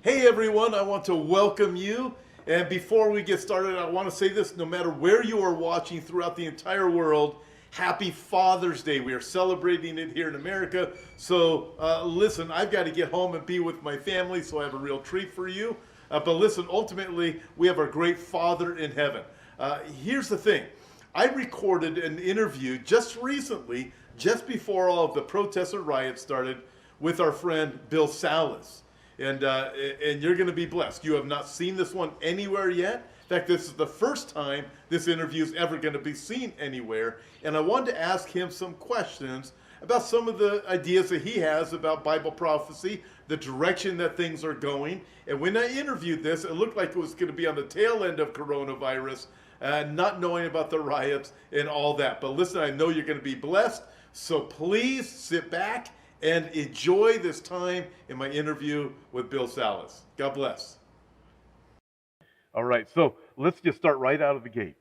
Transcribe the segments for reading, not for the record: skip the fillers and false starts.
Hey everyone, I want to welcome you. And before we get started, I want to say this: no matter where you are watching throughout the entire world, happy Father's Day. We are celebrating it here in America. So listen, I've got to get home and be with my family, so I have a real treat for you. But listen, ultimately, we have our great Father in heaven. Here's the thing. I recorded an interview just recently, just before all of the protests and riots started, with our friend Bill Salus. And you're going to be blessed. You have not seen this one anywhere yet. In fact, this is the first time this interview is ever going to be seen anywhere. And I wanted to ask him some questions about some of the ideas that he has about Bible prophecy, the direction that things are going. And when I interviewed this, it looked like it was going to be on the tail end of coronavirus, not knowing about the riots and all that. But listen, I know you're going to be blessed. So please sit back and enjoy this time in my interview with Bill Salus. God bless. All right, so let's just start right out of the gate.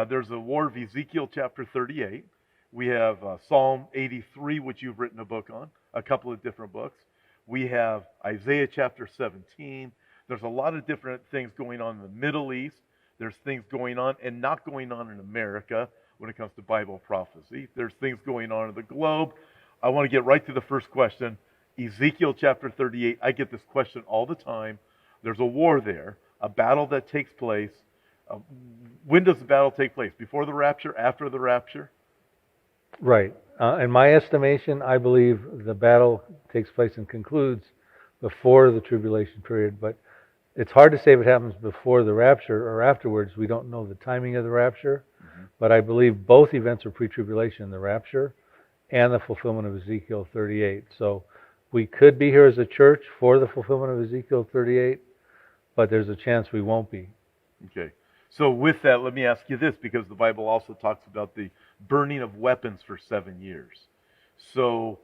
There's a war of Ezekiel chapter 38. We have Psalm 83, which you've written a book on, a couple of different books. We have Isaiah chapter 17. There's a lot of different things going on in the Middle East. There's things going on and not going on in America when it comes to Bible prophecy. There's things going on in the globe. I want to get right to the first question. Ezekiel chapter 38, I get this question all the time. There's a war there, a battle that takes place. When does the battle take place? Before the rapture, after the rapture? Right. In my estimation, I believe the battle takes place and concludes before the tribulation period, but it's hard to say if it happens before the rapture or afterwards. We don't know the timing of the rapture, but I believe both events are pre-tribulation, the rapture and the fulfillment of Ezekiel 38. So we could be here as a church for the fulfillment of Ezekiel 38, but there's a chance we won't be. Okay. So with that, let me ask you this, because the Bible also talks about the burning of weapons for 7 years. So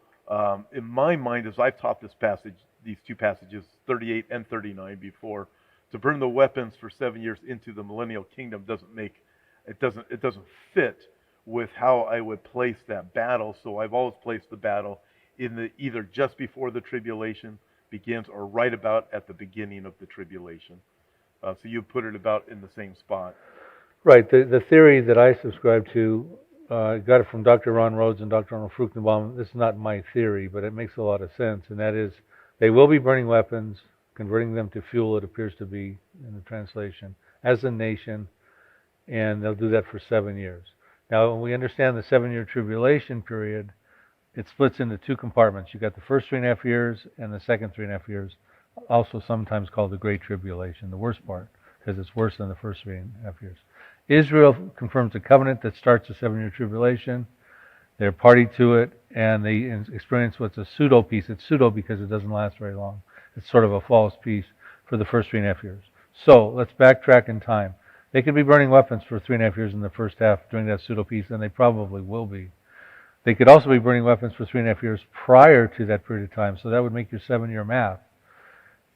in my mind, as I've taught this passage, these two passages, 38 and 39 before, to burn the weapons for 7 years into the millennial kingdom doesn't fit with how I would place that battle. So I've always placed the battle in the either just before the tribulation begins or right about at the beginning of the tribulation. So you put it about in the same spot. Right. The theory that I subscribe to, got it from Dr. Ron Rhodes and Dr. Arnold Fruchtenbaum. This is not my theory, but it makes a lot of sense, and that is they will be burning weapons, converting them to fuel, it appears to be in the translation, as a nation, and they'll do that for 7 years. Now, when we understand the 7-year tribulation period, it splits into two compartments. You've got the first 3.5 years and the second 3.5 years, also sometimes called the Great Tribulation, the worst part, because it's worse than the first 3.5 years. Israel confirms a covenant that starts the 7-year tribulation. They're party to it, and they experience what's a pseudo peace. It's pseudo because it doesn't last very long. It's sort of a false peace for the first 3.5 years. So let's backtrack in time. They could be burning weapons for 3.5 years in the first half during that pseudo peace, and they probably will be. They could also be burning weapons for 3.5 years prior to that period of time, so that would make your 7-year math.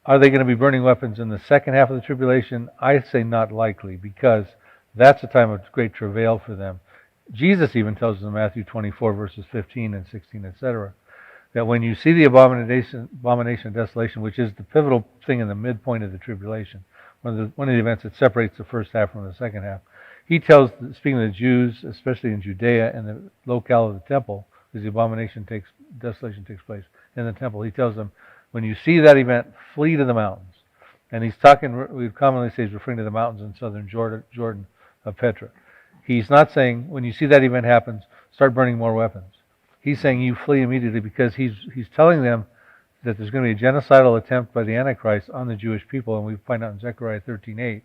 Are they going to be burning weapons in the second half of the tribulation? I say not likely, because that's a time of great travail for them. Jesus even tells us in Matthew 24, verses 15 and 16, etc., that when you see the abomination of desolation, which is the pivotal thing in the midpoint of the tribulation, one of the events that separates the first half from the second half, he tells, speaking of the Jews, especially in Judea and the locale of the temple, because the desolation takes place in the temple, he tells them, when you see that event, flee to the mountains. And he's talking, we commonly say he's referring to the mountains in southern Jordan of Petra. He's not saying, when you see that event happens, start burning more weapons. He's saying you flee immediately, because he's telling them that there's going to be a genocidal attempt by the Antichrist on the Jewish people, and we find out in Zechariah 13:8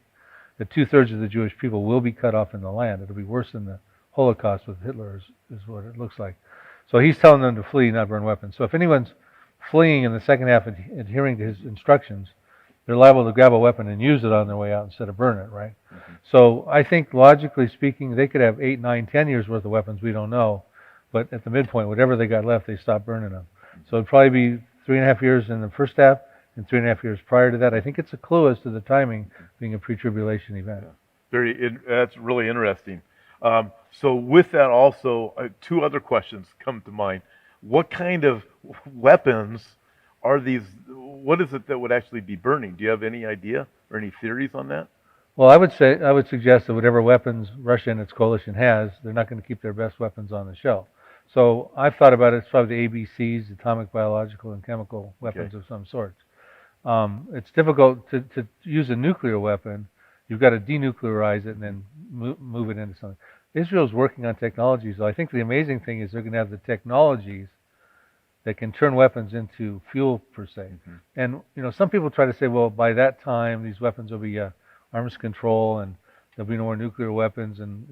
that 2/3 of the Jewish people will be cut off in the land. It'll be worse than the Holocaust with Hitler, is what it looks like. So he's telling them to flee, not burn weapons. So if anyone's fleeing in the second half, adhering to his instructions, they're liable to grab a weapon and use it on their way out instead of burn it, right? Mm-hmm. So I think, logically speaking, they could have 8, 9, 10 years worth of weapons, we don't know. But at the midpoint, whatever they got left, they stopped burning them. So it'd probably be 3.5 years in the first half and 3.5 years prior to that. I think it's a clue as to the timing being a pre-tribulation event. Yeah. That's really interesting. So with that also, two other questions come to mind. What kind of weapons are these? What is it that would actually be burning? Do you have any idea or any theories on that? Well, I would suggest that whatever weapons Russia and its coalition has, they're not going to keep their best weapons on the shelf. So I've thought about it. It's probably the ABCs, atomic, biological, and chemical weapons of some sort. It's difficult to use a nuclear weapon. You've got to denuclearize it and then move it into something. Israel's working on technologies. So I think the amazing thing is they're going to have the technologies that can turn weapons into fuel, per se. Mm-hmm. And, some people try to say, well, by that time, these weapons will be arms control and there'll be no more nuclear weapons and,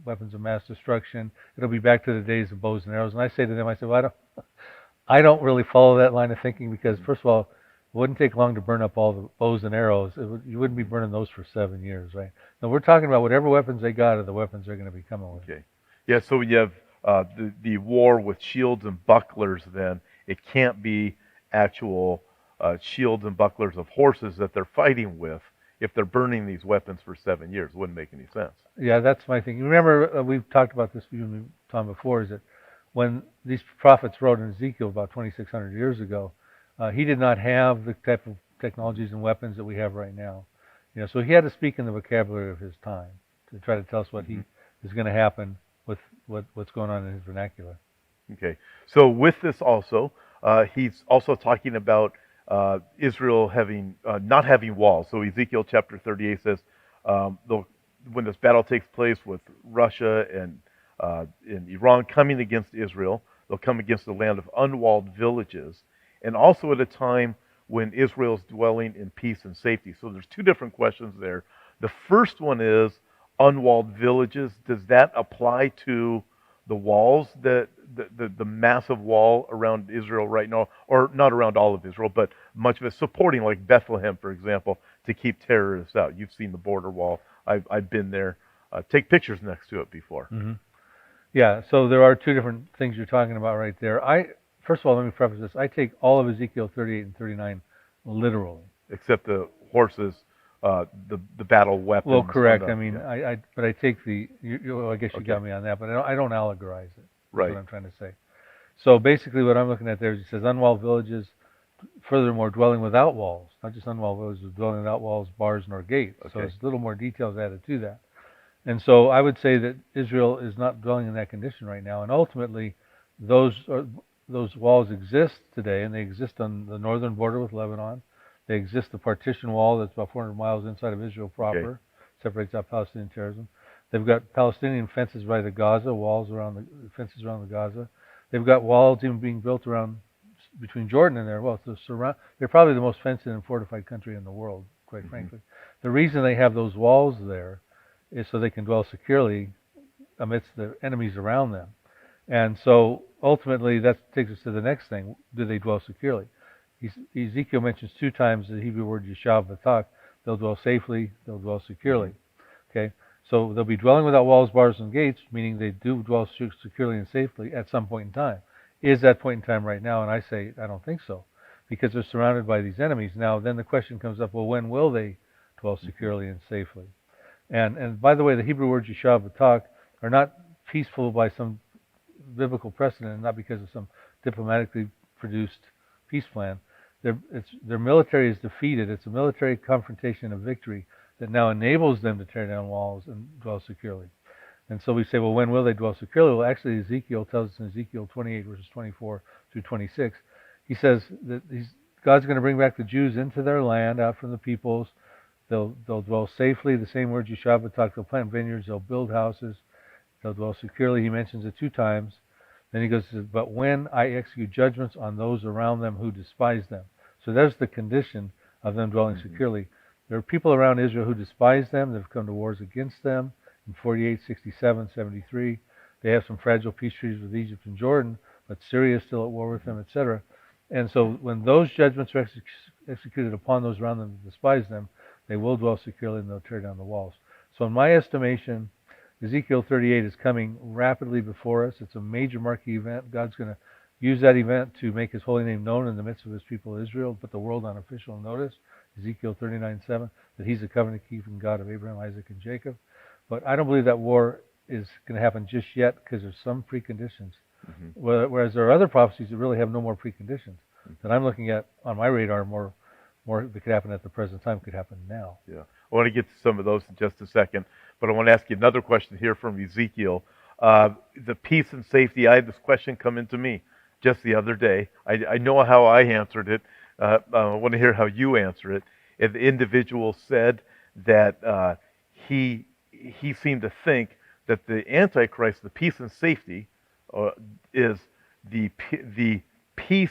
weapons of mass destruction. It'll be back to the days of bows and arrows. And I say to them, well, I don't really follow that line of thinking because, first of all, it wouldn't take long to burn up all the bows and arrows. You wouldn't be burning those for 7 years, right? No, we're talking about whatever weapons they got are the weapons they're going to be coming with. Okay. Yeah, so when you have the war with shields and bucklers, then it can't be actual shields and bucklers of horses that they're fighting with if they're burning these weapons for 7 years. It wouldn't make any sense. Yeah, that's my thing. Remember, we've talked about this Tom before, is that when these prophets wrote in Ezekiel about 2,600 years ago, he did not have the type of technologies and weapons that we have right now. So he had to speak in the vocabulary of his time to try to tell us what is going to happen with what's going on in his vernacular. Okay. So with this also, he's also talking about Israel having not having walls. So Ezekiel chapter 38 says, when this battle takes place with Russia and Iran coming against Israel, they'll come against the land of unwalled villages, and also at a time when Israel's dwelling in peace and safety. So there's two different questions there. The first one is unwalled villages. Does that apply to the walls, the massive wall around Israel right now, or not around all of Israel, but much of it supporting, like Bethlehem, for example, to keep terrorists out? You've seen the border wall. I've been there. Take pictures next to it before. Mm-hmm. Yeah, so there are two different things you're talking about right there. First of all, let me preface this. I take all of Ezekiel 38 and 39 literally. Except the horses, the battle weapons. Well, correct. But I take I guess you got me on that, but I don't allegorize it. Right. That's what I'm trying to say. So basically what I'm looking at there is he says unwalled villages, furthermore dwelling without walls. Not just unwalled villages, dwelling without walls, bars, nor gates. Okay. So there's a little more details added to that. And so I would say that Israel is not dwelling in that condition right now. And ultimately, those walls exist today, and they exist on the northern border with Lebanon. They exist, the partition wall that's about 400 miles inside of Israel proper, separates out Palestinian terrorism. They've got Palestinian fences by the Gaza, fences around the Gaza. They've got walls even being built around between Jordan and there. Well, they're probably the most fenced in and fortified country in the world, quite frankly. The reason they have those walls there is so they can dwell securely amidst the enemies around them. And so ultimately that takes us to the next thing. Do they dwell securely? Ezekiel mentions 2 times the Hebrew word yeshav v'tak. They'll dwell safely, they'll dwell securely. Okay? So they'll be dwelling without walls, bars, and gates, meaning they do dwell securely and safely at some point in time. Is that point in time right now? And I say, I don't think so, because they're surrounded by these enemies. Now, then the question comes up, well, when will they dwell securely and safely? And by the way, the Hebrew words yeshav v'tak are not peaceful by some biblical precedent, and not because of some diplomatically produced peace plan. Their military is defeated. It's a military confrontation and victory that now enables them to tear down walls and dwell securely. And so we say, well, when will they dwell securely? Well, actually, Ezekiel tells us in Ezekiel 28, verses 24 through 26, he says that God's going to bring back the Jews into their land, out from the peoples. They'll dwell safely. The same word, yeshav v'tak. They'll plant vineyards. They'll build houses. They'll dwell securely. He mentions it 2 times. Then he goes, but when I execute judgments on those around them who despise them. So there's the condition of them dwelling securely. There are people around Israel who despise them. They've come to wars against them in 48, 67, 73. They have some fragile peace treaties with Egypt and Jordan, but Syria is still at war with them, etc. And so when those judgments are executed upon those around them who despise them, they will dwell securely and they'll tear down the walls. So in my estimation, Ezekiel 38 is coming rapidly before us. It's a major marquee event. God's going to use that event to make his holy name known in the midst of his people Israel, put the world on official notice, Ezekiel 39:7, that he's the covenant-keeping God of Abraham, Isaac, and Jacob. But I don't believe that war is going to happen just yet because there's some preconditions. Whereas there are other prophecies that really have no more preconditions. that I'm looking at on my radar more that could happen at the present time could happen now. Yeah. I want to get to some of those in just a second, but I want to ask you another question here from Ezekiel. The peace and safety, I had this question come into me just the other day. I know how I answered it. I want to hear how you answer it. And the individual said that he seemed to think that the Antichrist, the peace and safety, is the peace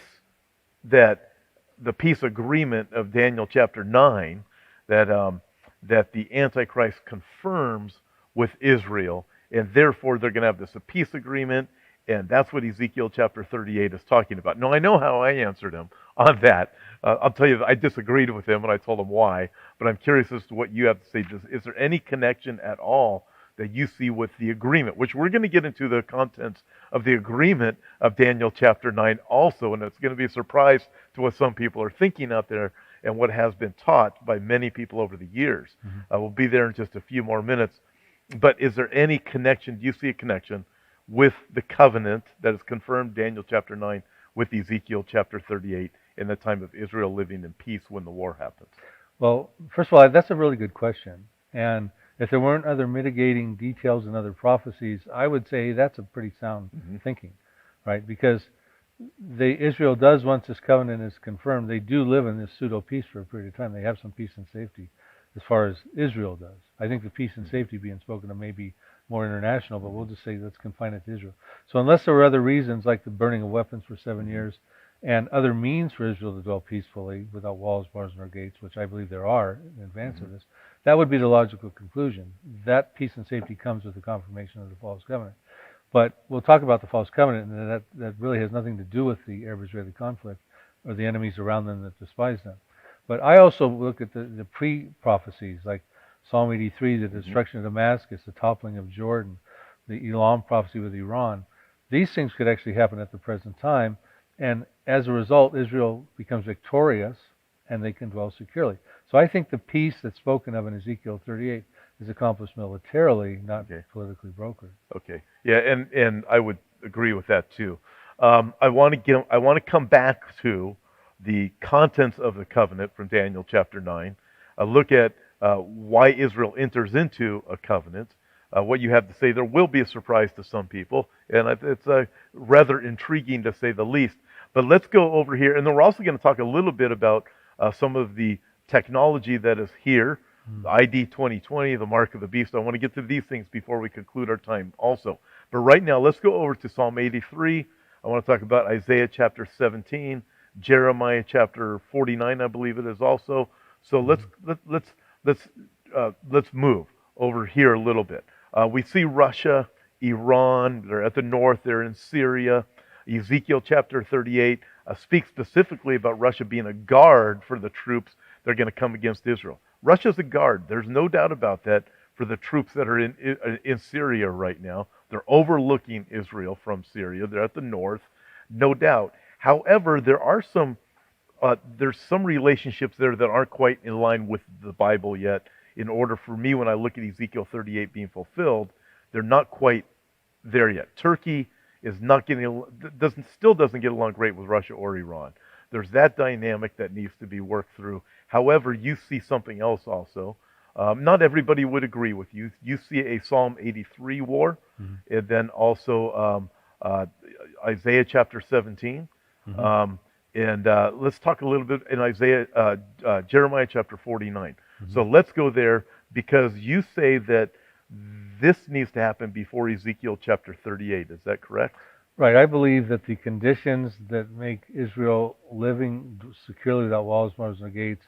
the peace agreement of Daniel chapter 9 that the Antichrist confirms with Israel, and therefore they're going to have this a peace agreement, and that's what Ezekiel chapter 38 is talking about. Now, I know how I answered him on that. I'll tell you, I disagreed with him, and I told him why, but I'm curious as to what you have to say. Is there any connection at all that you see with the agreement, which we're going to get into the contents of the agreement of Daniel chapter 9 also, and it's going to be a surprise to what some people are thinking out there and what has been taught by many people over the years. We'll be there in just a few more minutes. But is there any connection, do you see a connection with the covenant that is confirmed Daniel chapter 9 with Ezekiel chapter 38 in the time of Israel living in peace when the war happens? Well, first of all, that's a really good question. And if there weren't other mitigating details and other prophecies, I would say that's a pretty sound thinking, right? Because Israel does, once this covenant is confirmed, they do live in this pseudo-peace for a period of time. They have some peace and safety as far as Israel does. I think the peace and safety being spoken of may be more international, but we'll just say let's confine it to Israel. So unless there were other reasons, like the burning of weapons for 7 years, and other means for Israel to dwell peacefully without walls, bars, nor gates, which I believe there are in advance of this, that would be the logical conclusion. That peace and safety comes with the confirmation of the false covenant. But we'll talk about the false covenant, and that really has nothing to do with the Arab-Israeli conflict or the enemies around them that despise them. But I also look at the pre-prophecies, like Psalm 83, the destruction of Damascus, the toppling of Jordan, the Elam prophecy with Iran. These things could actually happen at the present time, and as a result, Israel becomes victorious, and they can dwell securely. So I think the peace that's spoken of in Ezekiel 38 is accomplished militarily, not politically brokered. Okay. Yeah, and I would agree with that too. I want to come back to the contents of the covenant from Daniel chapter 9. Look at why Israel enters into a covenant. What you have to say, there will be a surprise to some people, and it's rather intriguing to say the least. But let's go over here, and then we're also going to talk a little bit about some of the technology that is here, the ID 2020, the mark of the beast. I want to get to these things before we conclude our time also. But right now, let's go over to Psalm 83. I want to talk about Isaiah chapter 17, Jeremiah chapter 49, I believe it is also. So let's move over here a little bit. We see Russia, Iran. They're at the north. They're in Syria. Ezekiel chapter 38 speaks specifically about Russia being a guard for the troops that are going to come against Israel. Russia's a guard. There's no doubt about that for the troops that are in Syria right now. They're overlooking Israel from Syria. They're at the north, no doubt. However, there's some relationships there that aren't quite in line with the Bible yet. In order for me, when I look at Ezekiel 38 being fulfilled, they're not quite there yet. Turkey is still doesn't get along great with Russia or Iran. There's that dynamic that needs to be worked through. However, you see something else also. Not everybody would agree with you. You see a Psalm 83 war, and then also Isaiah chapter 17. And let's talk a little bit in Jeremiah chapter 49. So let's go there, because you say that this needs to happen before Ezekiel chapter 38. Is that correct? Right. I believe that the conditions that make Israel living securely without walls, bars, and gates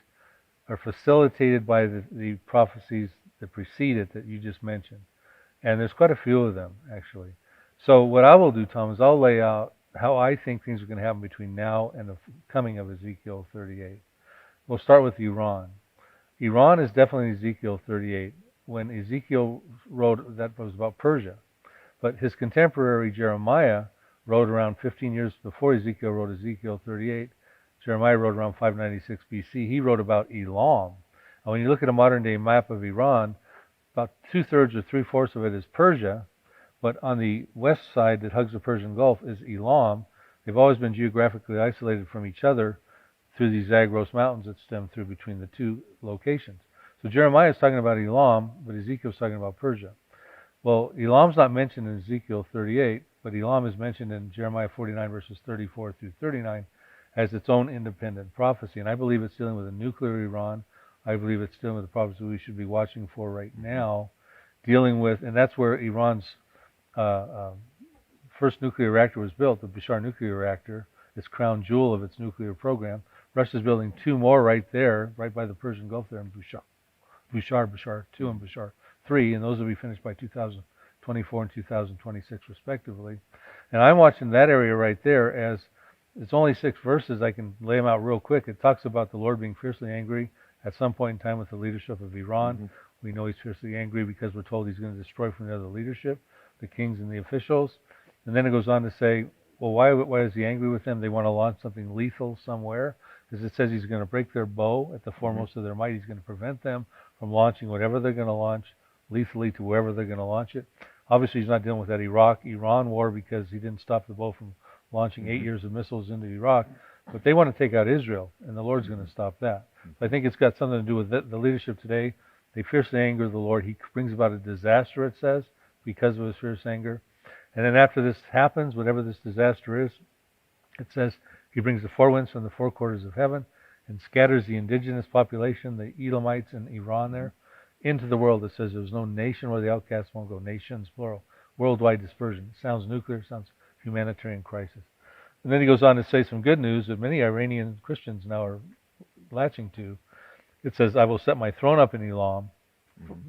are facilitated by the prophecies that precede it that you just mentioned. And there's quite a few of them, actually. So what I will do, Tom, is I'll lay out how I think things are going to happen between now and the coming of Ezekiel 38. We'll start with Iran. Iran is definitely Ezekiel 38. When Ezekiel wrote, that was about Persia. But his contemporary Jeremiah wrote around 15 years before Ezekiel wrote Ezekiel 38. Jeremiah wrote around 596 BC. He wrote about Elam. And when you look at a modern-day map of Iran, about 2/3 or 3/4 of it is Persia. But on the west side that hugs the Persian Gulf is Elam. they've always been geographically isolated from each other through these Zagros mountains that stem through between the two locations. So Jeremiah is talking about Elam, but Ezekiel's talking about Persia. Well, Elam's not mentioned in Ezekiel 38, but Elam is mentioned in Jeremiah 49 verses 34 through 39 as its own independent prophecy. And I believe it's dealing with a nuclear Iran. I believe it's dealing with the prophecy we should be watching for right now, dealing with, and that's where Iran's first nuclear reactor was built, the Bashar nuclear reactor, its crown jewel of its nuclear program. Russia's building 2 more right there, right by the Persian Gulf there in Bashar 2 and Bashar 3, and those will be finished by 2024 and 2026 respectively. And I'm watching that area right there as it's only 6 verses. I can lay them out real quick. It talks about the Lord being fiercely angry at some point in time with the leadership of Iran. We know he's fiercely angry because we're told he's going to destroy from the other leadership, the kings and the officials. And then it goes on to say, well, why is he angry with them? They want to launch something lethal somewhere. Because it says he's going to break their bow at the foremost of their might. He's going to prevent them from launching whatever they're going to launch lethally to wherever they're going to launch it. Obviously, he's not dealing with that Iraq-Iran war because he didn't stop the bow from launching 8 years of missiles into Iraq. But they want to take out Israel, and the Lord's going to stop that. So I think it's got something to do with the leadership today. They fiercely anger the Lord. He brings about a disaster, it says, because of his fierce anger. And then after this happens, whatever this disaster is, it says he brings the 4 winds from the 4 quarters of heaven and scatters the indigenous population, the Elamites in Iran there, into the world. It says there's no nation where the outcasts won't go. Nations, plural. Worldwide dispersion. It sounds nuclear, sounds humanitarian crisis. And then he goes on to say some good news that many Iranian Christians now are latching to. It says, I will set my throne up in Elam.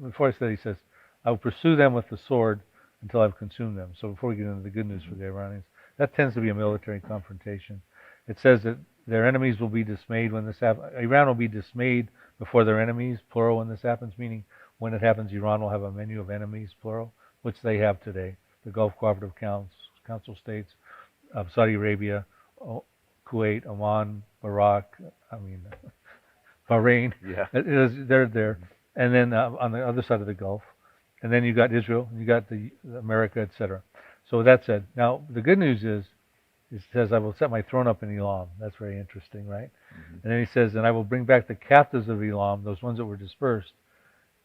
Before I said, he says, I will pursue them with the sword until I've consumed them. So before we get into the good news for the Iranians, that tends to be a military confrontation. It says that their enemies will be dismayed when this happens. Iran will be dismayed before their enemies, plural, when this happens, meaning when it happens, Iran will have a menu of enemies, plural, which they have today. The Gulf Cooperative Council states of Saudi Arabia, Kuwait, Oman, Bahrain. Yeah. They're there. And then on the other side of the Gulf. And then you got Israel, you got the America, etc. So with that said, now the good news is, it says, I will set my throne up in Elam. That's very interesting, right? And then he says, and I will bring back the captives of Elam, those ones that were dispersed,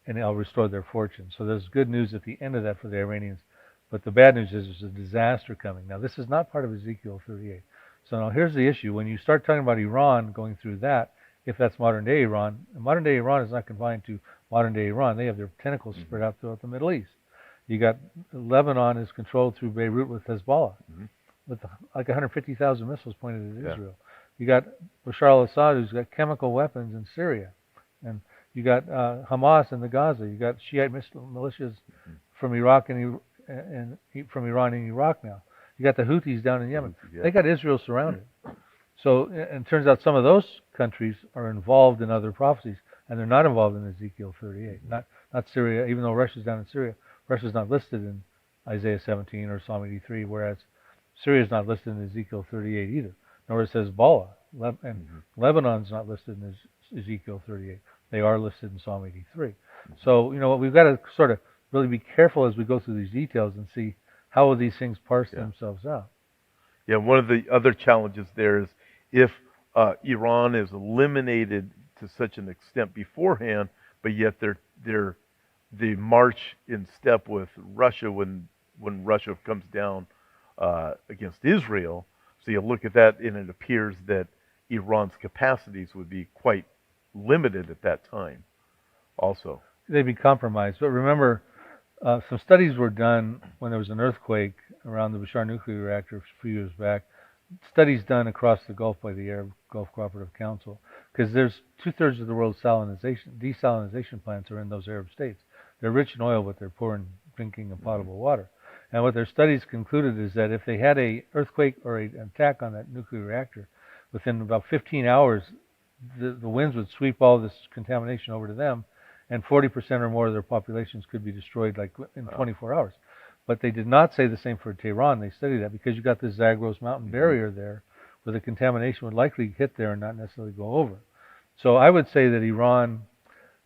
and I'll restore their fortune. So there's good news at the end of that for the Iranians. But the bad news is there's a disaster coming. Now, this is not part of Ezekiel 38. So now here's the issue. When you start talking about Iran going through that, if that's modern-day Iran, modern-day Iran is not confined to modern-day Iran. They have their tentacles spread out throughout the Middle East. You got Lebanon is controlled through Beirut with Hezbollah, with like 150,000 missiles pointed at Israel. You got Bashar al-Assad, who's got chemical weapons in Syria. And you got Hamas in the Gaza. You got Shiite militias from Iraq and from Iran and Iraq now. You got the Houthis down in Yemen. They got Israel surrounded. So it turns out some of those countries are involved in other prophecies, and they're not involved in Ezekiel 38. Not Syria, even though Russia's down in Syria. Russia's not listed in Isaiah 17 or Psalm 83, whereas Syria's not listed in Ezekiel 38 either. Nor it says Hezbollah. And Lebanon's not listed in Ezekiel 38. They are listed in Psalm 83. So, you know, we've got to sort of really be careful as we go through these details and see how will these things parse themselves out. Yeah, one of the other challenges there is if Iran is eliminated to such an extent beforehand, but yet they march in step with Russia when Russia comes down against Israel. So you look at that, and it appears that Iran's capacities would be quite limited at that time also. They'd be compromised. But remember, some studies were done when there was an earthquake around the Bashar nuclear reactor a few years back. Studies done across the Gulf by the Arab Gulf Cooperative Council, because there's 2/3 of the world's desalinization plants are in those Arab states. They're rich in oil, but they're poor in drinking and potable water. And what their studies concluded is that if they had an earthquake or an attack on that nuclear reactor, within about 15 hours, the winds would sweep all this contamination over to them, and 40% or more of their populations could be destroyed like in 24 hours. But they did not say the same for Tehran. They studied that because you got this Zagros mountain barrier there where the contamination would likely hit there and not necessarily go over. So I would say that Iran,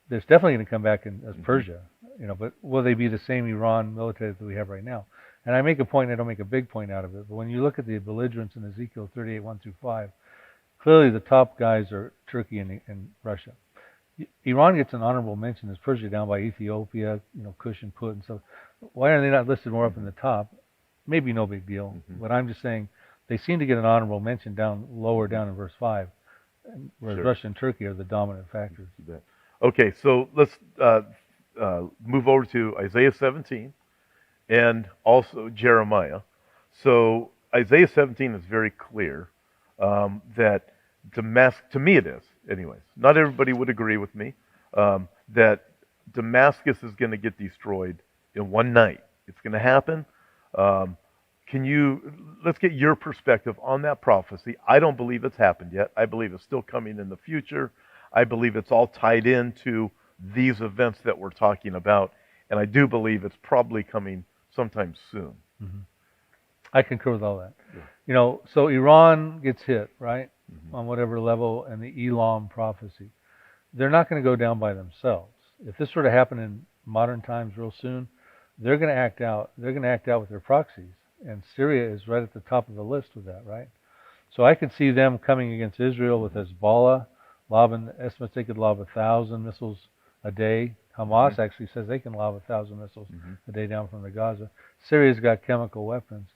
there's definitely going to come back as Persia, you know, but will they be the same Iran military that we have right now? And I make a point, I don't make a big point out of it, but when you look at the belligerents in Ezekiel 38, 1 through 5, clearly the top guys are Turkey and Russia. Iran gets an honorable mention as Persia down by Ethiopia, Kush and Put and stuff. Why are they not listed more up in the top? Maybe no big deal, but I'm just saying they seem to get an honorable mention lower down in verse 5, whereas Sure. Russia and Turkey are the dominant factors. Okay, so let's move over to Isaiah 17 and also Jeremiah. So Isaiah 17 is very clear that Damascus, to me it is, anyways. Not everybody would agree with me, that Damascus is going to get destroyed in one night. It's going to happen. Let's get your perspective on that prophecy. I don't believe it's happened yet. I believe it's still coming in the future. I believe it's all tied into these events that we're talking about. And I do believe it's probably coming sometime soon. Mm-hmm. I concur with all that. Yeah. So Iran gets hit, right, on whatever level, and the Elam prophecy. They're not going to go down by themselves. If this were to happen in modern times real soon, they're going to act out. They're going to act out with their proxies. And Syria is right at the top of the list with that, right? So I could see them coming against Israel with Hezbollah. Estimates they could lob 1,000 missiles a day. Hamas actually says they can lob 1,000 missiles a day down from the Gaza. Syria's got chemical weapons.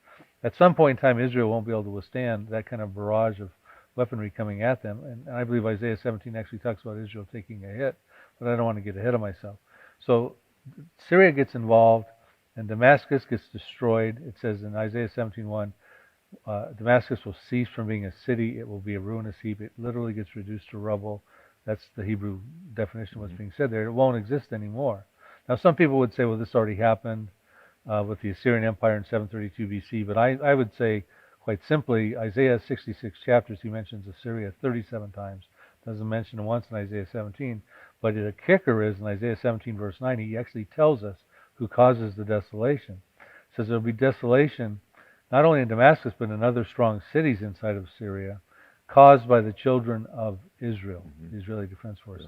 At some point in time, Israel won't be able to withstand that kind of barrage of weaponry coming at them. And I believe Isaiah 17 actually talks about Israel taking a hit, but I don't want to get ahead of myself. So Syria gets involved, and Damascus gets destroyed. It says in Isaiah 17:1, Damascus will cease from being a city. It will be a ruinous heap. It literally gets reduced to rubble. That's the Hebrew definition of what's being said there. It won't exist anymore. Now, some people would say, well, this already happened with the Assyrian Empire in 732 BC, but I would say, quite simply, Isaiah 66 chapters, he mentions Assyria 37 times. Doesn't mention it once in Isaiah 17. But the kicker is, in Isaiah 17, verse 9, he actually tells us who causes the desolation. It says there will be desolation not only in Damascus, but in other strong cities inside of Syria, caused by the children of Israel, the Israeli Defense Forces.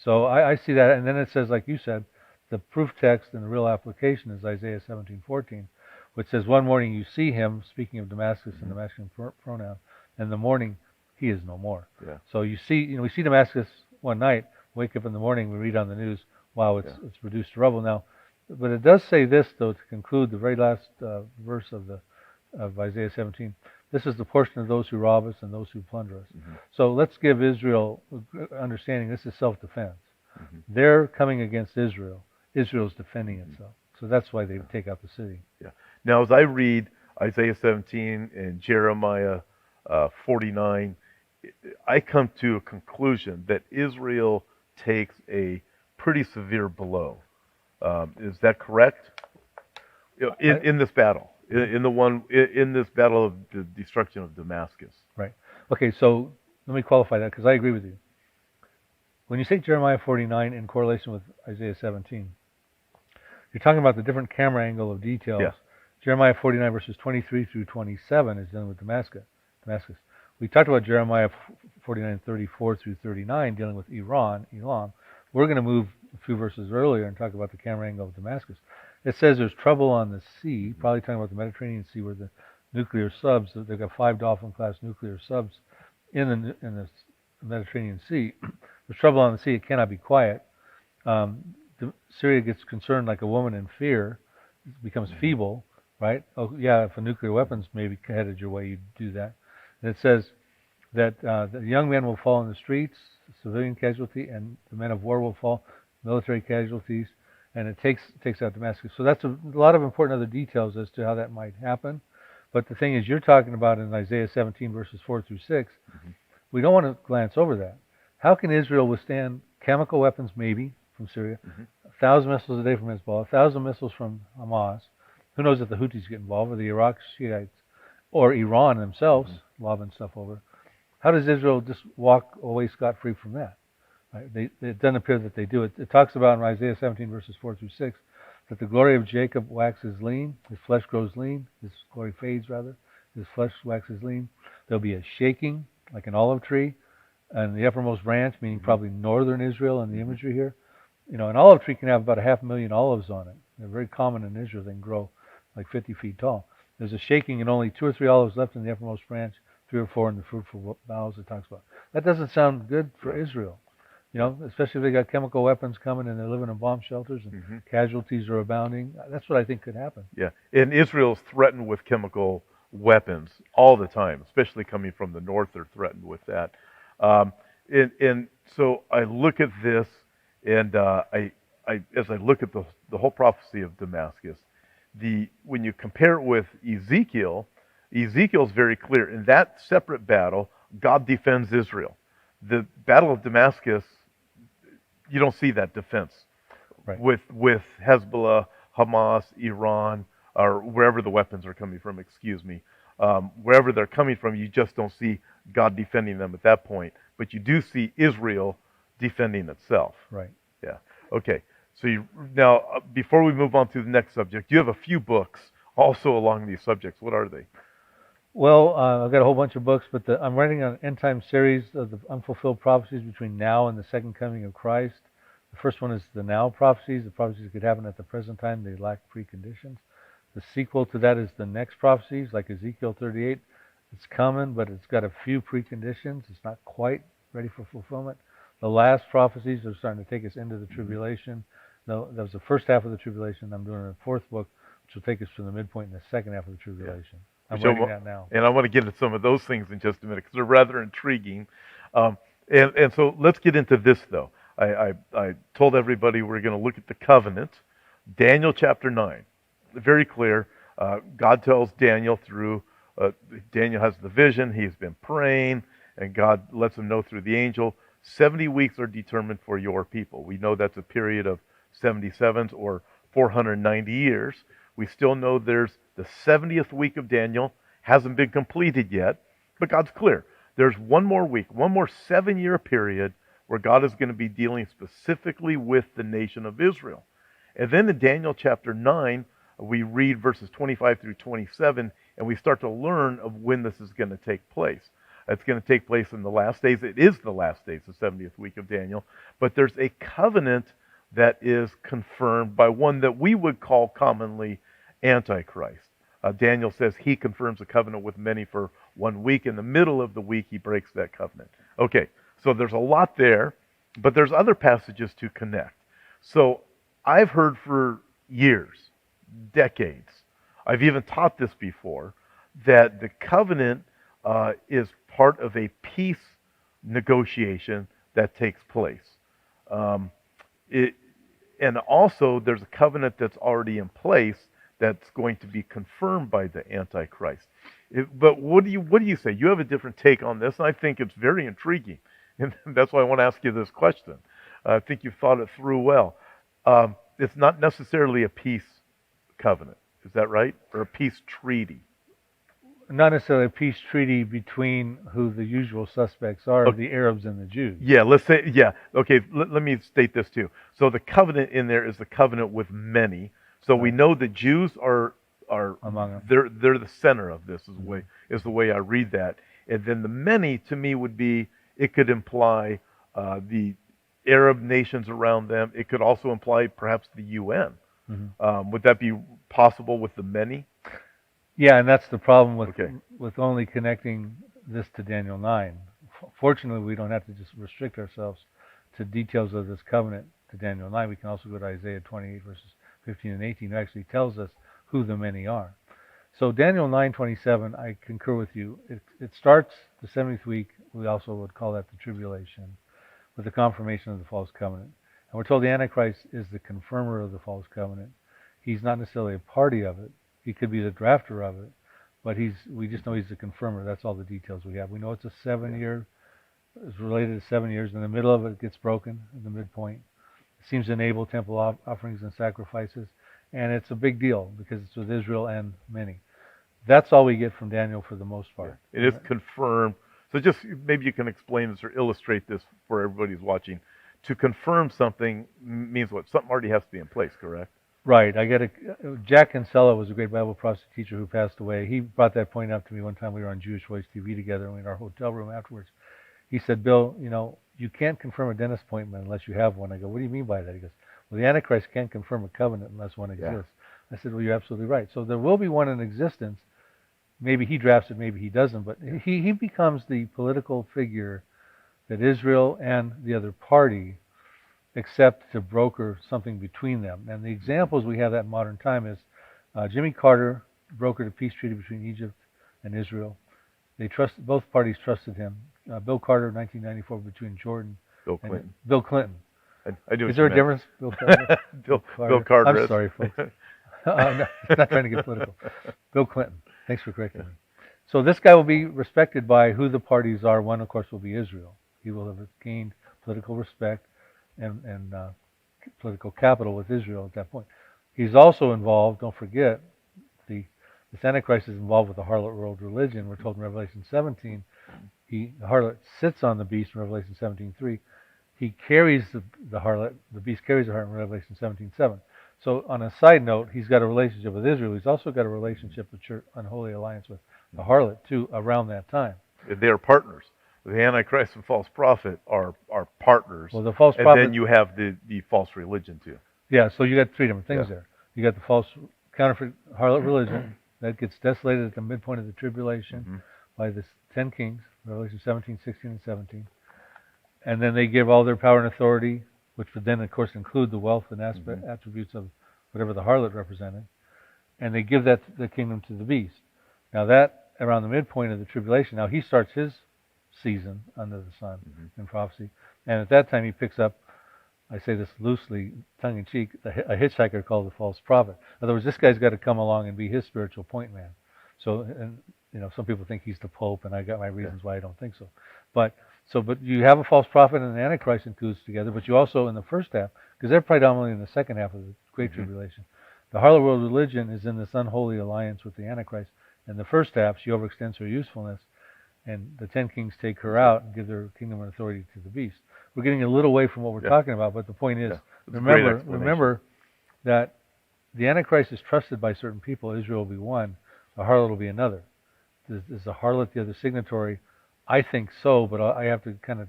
So I see that, and then it says, like you said, the proof text and the real application is Isaiah 17:14, which says, one morning you see him, speaking of Damascus in the masculine pronoun, and in the morning he is no more. Yeah. So we see Damascus one night, wake up in the morning, we read on the news, wow, it's reduced to rubble now. But it does say this, though, to conclude the very last verse of Isaiah 17. This is the portion of those who rob us and those who plunder us. So let's give Israel understanding this is self-defense. They're coming against Israel. Israel's defending itself. So that's why they take out the city. Yeah. Now, as I read Isaiah 17 and Jeremiah 49, I come to a conclusion that Israel takes a pretty severe blow. Is that correct? In this battle, in this battle of the destruction of Damascus. Right. Okay. So let me qualify that, because I agree with you. When you say Jeremiah 49 in correlation with Isaiah 17, you're talking about the different camera angle of details. Yeah. Jeremiah 49 verses 23 through 27 is dealing with Damascus. We talked about Jeremiah 49 34 through 39 dealing with Elam. We're going to move a few verses earlier and talk about the camera angle of Damascus. It says there's trouble on the sea, probably talking about the Mediterranean Sea, where the nuclear subs, they've got 5 Dolphin-class nuclear subs in the Mediterranean Sea. There's trouble on the sea. It cannot be quiet. Syria gets concerned like a woman in fear. It becomes feeble, right? Oh, yeah, if a nuclear weapon's maybe headed your way, you'd do that. And it says that the young men will fall in the streets, civilian casualty, and the men of war will fall, military casualties, and it takes out Damascus. So that's a lot of important other details as to how that might happen. But the thing is, you're talking about in Isaiah 17 verses 4 through 6, we don't want to glance over that. How can Israel withstand chemical weapons, maybe, from Syria, 1,000 missiles a day from Hezbollah, 1,000 missiles from Hamas? Who knows if the Houthis get involved, or the Iraq Shiites, or Iran themselves lobbing stuff over? How does Israel just walk away scot-free from that? Right? It doesn't appear that they do. It talks about in Isaiah 17 verses 4 through 6 that the glory of Jacob waxes lean, his flesh grows lean, his glory fades rather, his flesh waxes lean. There'll be a shaking like an olive tree, and the uppermost branch, meaning probably northern Israel in the imagery here. An olive tree can have about 500,000 olives on it. They're very common in Israel. They can grow like 50 feet tall. There's a shaking and only 2 or 3 olives left in the uppermost branch, 3 or 4 in the fruitful boughs it talks about. That doesn't sound good for Israel. You know, especially if they got chemical weapons coming and they're living in bomb shelters and casualties are abounding. That's what I think could happen. Yeah, and Israel's threatened with chemical weapons all the time, especially coming from the north. They're threatened with that. And so I look at this, and I as I look at the whole prophecy of Damascus, when you compare it with Ezekiel, Ezekiel's very clear. In that separate battle, God defends Israel. The Battle of Damascus, you don't see that defense with Hezbollah, Hamas, Iran, or wherever the weapons are coming from. Wherever they're coming from, you just don't see God defending them at that point. But you do see Israel defending itself. Right. Yeah. Okay. So now, before we move on to the next subject, you have a few books also along these subjects. What are they? Well, I've got a whole bunch of books, but I'm writing an end-time series of the unfulfilled prophecies between now and the second coming of Christ. The first one is the now prophecies, the prophecies that could happen at the present time. They lack preconditions. The sequel to that is the next prophecies, like Ezekiel 38. It's coming, but it's got a few preconditions. It's not quite ready for fulfillment. The last prophecies are starting to take us into the tribulation. No, that was the first half of the tribulation. I'm doing a fourth book, which will take us to the midpoint in the second half of the tribulation. I'm writing that now. And I want to get into some of those things in just a minute because they're rather intriguing. And so let's get into this, though. I told everybody we're going to look at the covenant. Daniel chapter 9. Very clear. God tells Daniel through, Daniel has the vision. He's been praying, and God lets him know through the angel, 70 weeks are determined for your people. We know that's a period of 77s or 490 years. We still know there's the 70th week of Daniel, hasn't been completed yet, but God's clear. There's one more week, one more 7-year period where God is going to be dealing specifically with the nation of Israel. And then in Daniel chapter 9, we read verses 25 through 27, and we start to learn of when this is going to take place. It's going to take place in the last days. It is the last days, the 70th week of Daniel. But there's a covenant that is confirmed by one that we would call commonly Antichrist. Daniel says he confirms a covenant with many for 1 week. In the middle of the week, he breaks that covenant. Okay, so there's a lot there, but there's other passages to connect. So I've heard for years, decades, I've even taught this before, that the covenant is part of a peace negotiation that takes place. And also, there's a covenant that's already in place that's going to be confirmed by the Antichrist. But what do you say? You have a different take on this, and I think it's very intriguing. And that's why I want to ask you this question. I think you've thought it through well. It's not necessarily a peace covenant. Is that right? Or a peace treaty? Not necessarily a peace treaty between who the usual suspects are, the Arabs and the Jews. Yeah, let's say, okay, let me state this too. So the covenant in there is the covenant with many. So we know the Jews are among them. They're the center of this is the way I read that. And then the many to me would be, it could imply the Arab nations around them. It could also imply perhaps the UN. Would that be possible with the many? Yeah, and that's the problem with only connecting this to Daniel 9. Fortunately, we don't have to just restrict ourselves to details of this covenant to Daniel 9. We can also go to Isaiah 28, verses 15 and 18, who actually tells us who the many are. So Daniel 9:27, I concur with you. It starts the 70th week. We also would call that the tribulation, with the confirmation of the false covenant. And we're told the Antichrist is the confirmer of the false covenant. He's not necessarily a party of it. He could be the drafter of it, but we just know he's the confirmer. That's all the details we have. We know it's a 7-year, it's related to 7 years. In the middle of it, it gets broken at the midpoint. It seems to enable temple offerings and sacrifices, and it's a big deal because it's with Israel and many. That's all we get from Daniel for the most part. It is confirmed. So just maybe you can explain this or illustrate this for everybody who's watching. To confirm something means what? Something already has to be in place, correct? Right. Jack Kinsella was a great Bible prophecy teacher who passed away. He brought that point up to me one time. We were on Jewish Voice TV together, and we were in our hotel room afterwards. He said, Bill, you can't confirm a dentist appointment unless you have one. I go, what do you mean by that? He goes, well, the Antichrist can't confirm a covenant unless one exists. I said, well, you're absolutely right. So there will be one in existence. Maybe he drafts it, maybe he doesn't, but he becomes the political figure that Israel and the other party accept to broker something between them. And the examples we have that in modern time is Jimmy Carter brokered a peace treaty between Egypt and Israel. Both parties trusted him. Bill Carter, 1994, between Jordan Bill and Clinton. Bill Clinton. I do. Is there a difference? Bill Carter. Bill Carter. I'm sorry, folks. No, not trying to get political. Bill Clinton. Thanks for correcting me. So this guy will be respected by who the parties are. One, of course, will be Israel. He will have gained political respect and political capital with Israel at that point. He's also involved, don't forget, this Antichrist is involved with the harlot world religion. We're told in Revelation 17, the harlot sits on the beast in Revelation 17:3. He carries the harlot, the beast carries the harlot in Revelation 17:7. So on a side note, he's got a relationship with Israel. He's also got a relationship with unholy alliance with the harlot too around that time. They are partners. The Antichrist and false prophet are partners. Well, the false and prophet, then you have the false religion too. yeah, so you got three different things Yeah. there. You got the false counterfeit harlot religion that gets desolated at the midpoint of the tribulation by the 10 kings, Revelation 17, 16, and 17. And then they give all their power and authority, which would then, of course, include the wealth and attributes of whatever the harlot represented. And they give the kingdom to the beast. Now that, around the midpoint of the tribulation, now he starts his season under the sun in prophecy. And at that time he picks up, I say this loosely, tongue-in-cheek, a hitchhiker called the false prophet. In other words, this guy's got to come along and be his spiritual point man. So, and some people think he's the Pope, and I got my reasons why I don't think so. But you have a false prophet and an Antichrist includes together, but you also, in the first half, because they're predominantly in the second half of the Great Tribulation, the harlot world religion is in this unholy alliance with the Antichrist. In the first half, she overextends her usefulness, and the 10 kings take her out and give their kingdom and authority to the beast. We're getting a little away from what we're talking about, but the point is, remember that the Antichrist is trusted by certain people. Israel will be one, the harlot will be another. Is the harlot the other signatory? I think so, but I have to kind of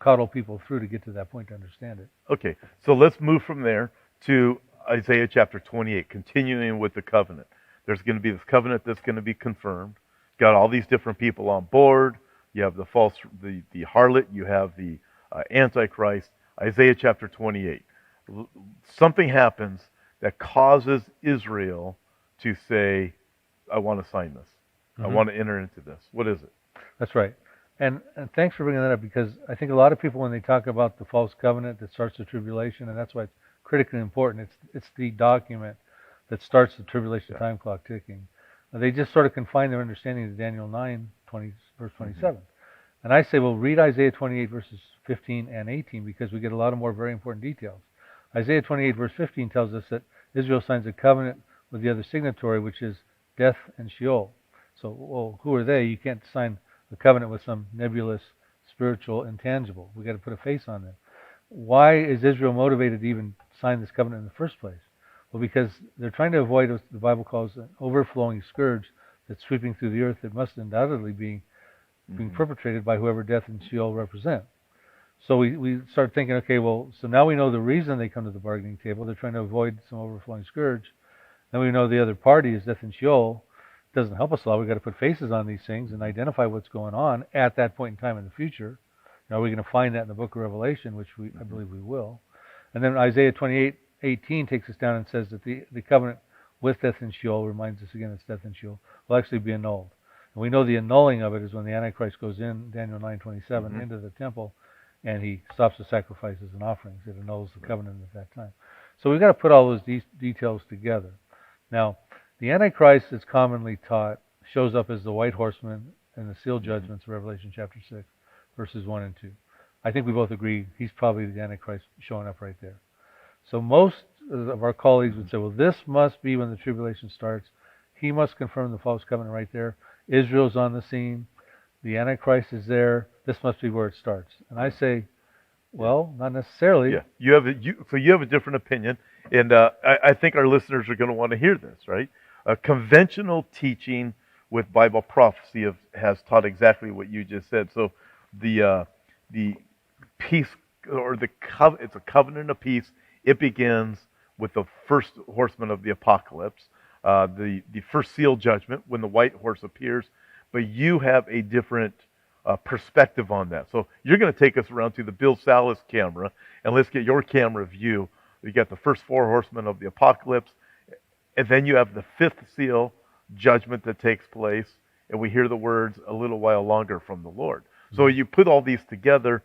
coddle people through to get to that point to understand it. Okay, so let's move from there to Isaiah chapter 28, continuing with the covenant. There's going to be this covenant that's going to be confirmed. Got all these different people on board. You have the harlot. You have the Antichrist. Isaiah chapter 28. Something happens that causes Israel to say, I want to sign this. I want to enter into this. What is it? That's right. And thanks for bringing that up, because I think a lot of people, when they talk about the false covenant that starts the tribulation, and that's why it's critically important, it's the document that starts the tribulation time clock ticking. They just sort of confine their understanding to Daniel 9, verse 27. And I say, well, read Isaiah 28, verses 15 and 18, because we get a lot of more very important details. Isaiah 28, verse 15 tells us that Israel signs a covenant with the other signatory, which is death and Sheol. So, well, who are they? You can't sign a covenant with some nebulous, spiritual, intangible. We've got to put a face on them. Why is Israel motivated to even sign this covenant in the first place? Well, because they're trying to avoid what the Bible calls an overflowing scourge that's sweeping through the earth that must undoubtedly be being perpetrated by whoever death and Sheol represent. So we start thinking, okay, well, so now we know the reason they come to the bargaining table. They're trying to avoid some overflowing scourge. Then we know the other party is death and Sheol. It doesn't help us a lot. We've got to put faces on these things and identify what's going on at that point in time in the future. Now, are we going to find that in the book of Revelation, which I believe we will. And then Isaiah 28:18 takes us down and says that the covenant with death and Sheol, reminds us again it's death and Sheol, will actually be annulled. And we know the annulling of it is when the Antichrist goes in, Daniel 9:27, into the temple, and he stops the sacrifices and offerings. It annuls the covenant at that time. So we've got to put all those details together. Now, the Antichrist, is commonly taught, shows up as the white horseman in the seal judgments of Revelation chapter 6, verses 1 and 2. I think we both agree he's probably the Antichrist showing up right there. So most of our colleagues would say, well, this must be when the tribulation starts. He must confirm the false covenant right there. Israel's on the scene. The Antichrist is there. This must be where it starts. And I say, well, not necessarily. Yeah, you have a different opinion, and I think our listeners are going to want to hear this, right? Conventional teaching with Bible prophecy has taught exactly what you just said. So the peace, or it's a covenant of peace. It begins with the first horseman of the apocalypse, the first seal judgment when the white horse appears, but you have a different perspective on that. So you're going to take us around to the Bill Salas camera, and let's get your camera view. You got the first 4 horsemen of the apocalypse, and then you have the 5th seal judgment that takes place, and we hear the words, a little while longer from the Lord. So you put all these together,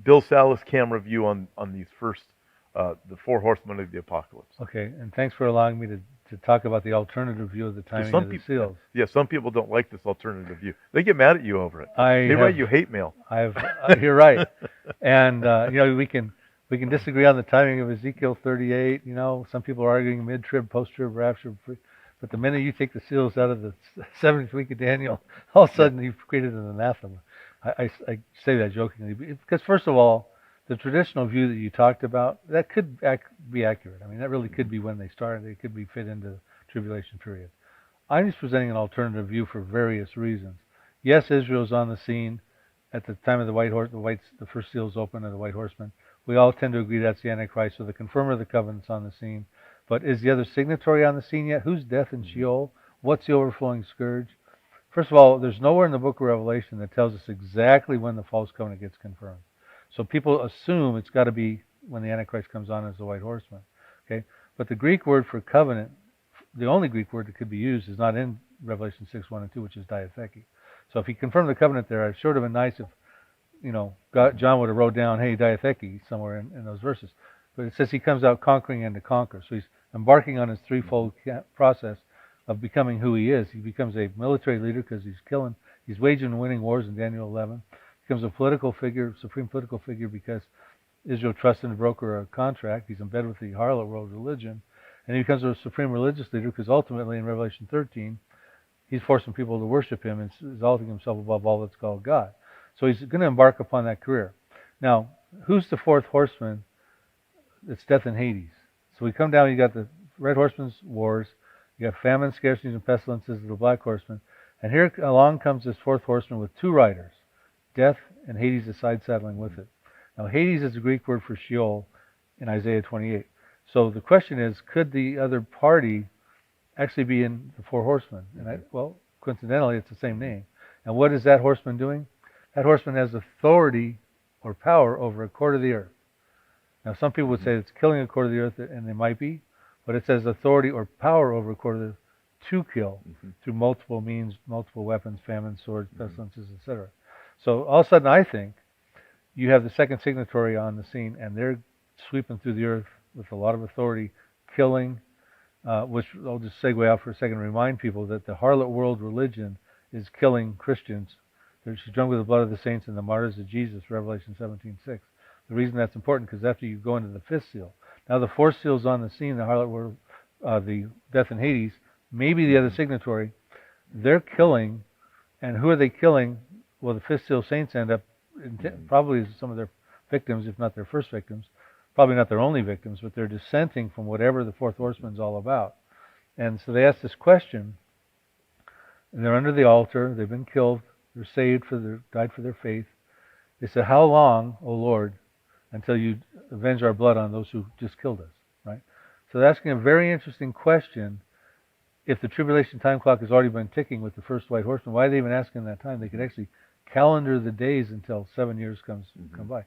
Bill Salas camera view on these first, the 4 horsemen of the apocalypse. Okay, and thanks for allowing me to talk about the alternative view of the timing of the seals. Yeah, some people don't like this alternative view. They get mad at you over it. They write you hate mail. You're right, and we can disagree on the timing of Ezekiel 38. Some people are arguing mid-trib, post-trib, rapture, but the minute you take the seals out of the 7th week of Daniel, all of a sudden you've created an anathema. I say that jokingly because, first of all, the traditional view that you talked about, that could be accurate. I mean, that really could be when they started. It could be fit into the tribulation period. I'm just presenting an alternative view for various reasons. Yes, Israel's on the scene at the time of the first seal's open of the white horseman. We all tend to agree that's the Antichrist, so the confirmer of the covenant's on the scene. But is the other signatory on the scene yet? Who's death and Sheol? What's the overflowing scourge? First of all, there's nowhere in the book of Revelation that tells us exactly when the false covenant gets confirmed. So people assume it's got to be when the Antichrist comes on as the white horseman. Okay? But the Greek word for covenant, the only Greek word that could be used, is not in Revelation 6:1 and 2, which is diatheke. So if he confirmed the covenant there, it sure would have been nice if, John would have wrote down, hey, diatheke, somewhere in those verses. But it says he comes out conquering and to conquer. So he's embarking on his threefold process of becoming who he is. He becomes a military leader because he's waging and winning wars in Daniel 11. He becomes a political figure, supreme political figure, because Israel trusted and broker a contract. He's in bed with the harlot world religion. And he becomes a supreme religious leader because ultimately in Revelation 13, he's forcing people to worship him and exalting himself above all that's called God. So he's going to embark upon that career. Now, who's the 4th horseman? It's death and Hades. So we come down, you got the red horseman's wars, you got famine, scarcities, and pestilences of the black horseman. And here along comes this 4th horseman with 2 riders, death and Hades is side saddling with it. Now Hades is the Greek word for Sheol in Isaiah 28. So the question is, could the other party actually be in the 4 horsemen? And coincidentally, it's the same name. And what is that horseman doing? That horseman has authority or power over a quarter of the earth. Now, some people would say it's killing a quarter of the earth, and they might be, but it says authority or power over a quarter of the earth to kill through multiple means, multiple weapons, famine, swords, pestilences, etc. So all of a sudden, I think you have the second signatory on the scene, and they're sweeping through the earth with a lot of authority, killing, which I'll just segue out for a second and remind people that the harlot world religion is killing Christians. She's drunk with the blood of the saints and the martyrs of Jesus, Revelation 17:6. The reason that's important because after you go into the 5th seal, now the 4th seal is on the scene, the harlot world, the death and Hades, maybe the other signatory, they're killing, and who are they killing? Well, the 5th seal saints end up probably some of their victims, if not their first victims, probably not their only victims, but they're dissenting from whatever the 4th horseman's all about. And so they ask this question, and they're under the altar, they've been killed, they're saved, died for their faith. They said, how long, O Lord, until you avenge our blood on those who just killed us, right? So they're asking a very interesting question. If the tribulation time clock has already been ticking with the first white horseman, why are they even asking that time? They could actually calendar the days until 7 years come by.